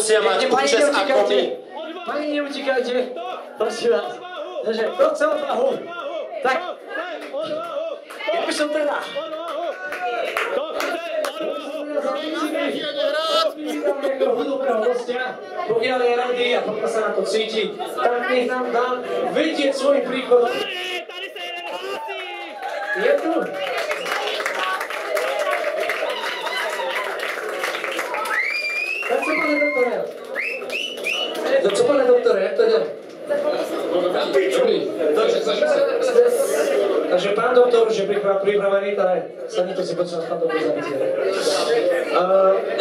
musia mať účes ako my. Pani, neutíkajte. Prosím vás. Takže, kto chce odvahu? Tak. Ja by som teda. Hudobného hostia, pokiaľ je rady a pokiaľ sa na to cíti, tak nech nám dá vedieť svojim príchodom. Tady se jeden hlásí! Je tu? Tak co, pane doktore? Co, pane doktore, jak to jde? Takže pán doktor, že pripravený, ale sadnite si, počas pán doktor zabíte.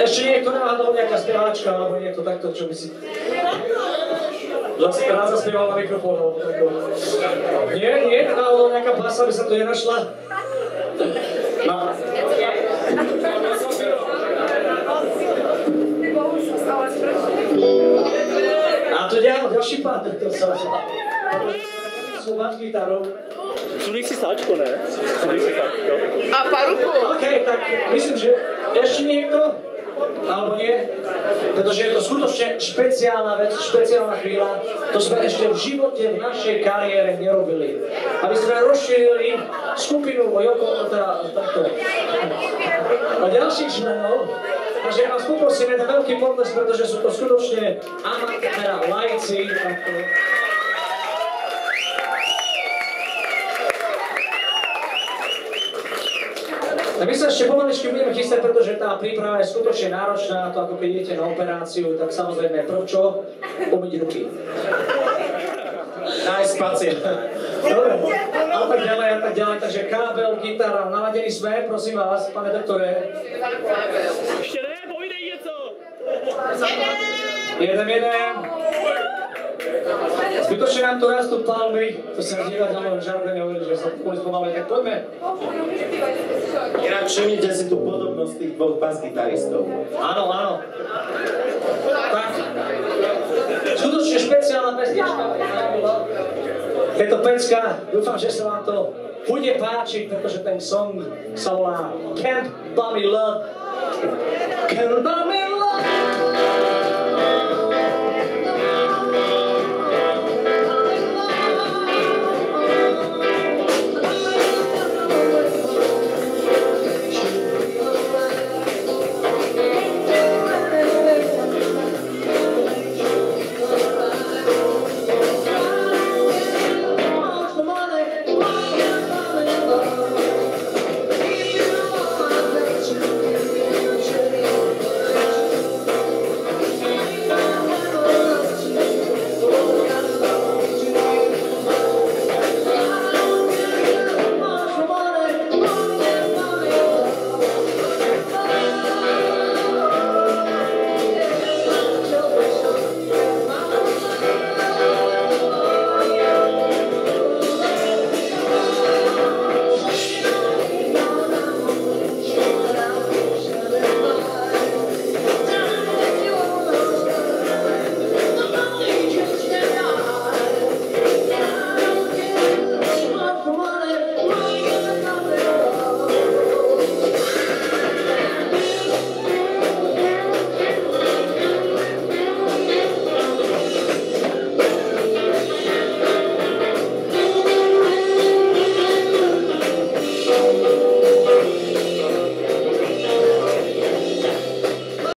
Ešte niekto náhodou nejaká speváčka, alebo niekto takto, čo by si... Zase rád zaspieval na mikrofón, alebo takto. Nie, náhodou nejaká basa by sa tu nenašla. No. A to ďalší pán doktor sa sú mať gitarou. Suník si sáčko, ne? Suník si sáčko. A paruku. OK, tak myslím, že ešte niekto? Alebo nie? Pretože je to skutočne špeciálna vec, špeciálna chvíľa. To sme ešte v živote, v našej kariére nerobili. Aby sme rozšírili skupinu teda takto. A ďalších členov. Takže vás poprosíme na veľký potles, pretože sú to skutočne teda lajci. Tak my sa ešte pomaličky budeme chystať, pretože tá príprava je skutočne náročná na to, ako keď idete na operáciu, tak samozrejme čo? Umyť ruky. Nájsť pacient. Dobre, a tak ďalej, takže kábel, gitara, naladení sme, prosím vás, pane doktore. Ještě ne, povídej něco! Jeden. Zbytočne nám tu rastú palmy, to sa dívať na mojom žargone hovorí, že sa pôjde spomaluje, tak poďme. Inak všimnite si tú podobnosť tých dvoch bas-gitaristov. Áno. Tak, skutočne špeciálna pesnička. Je to pecka, dúfam, že sa vám to bude páčiť, pretože ten song sa volá Can't Buy Me Love. Can't Buy Me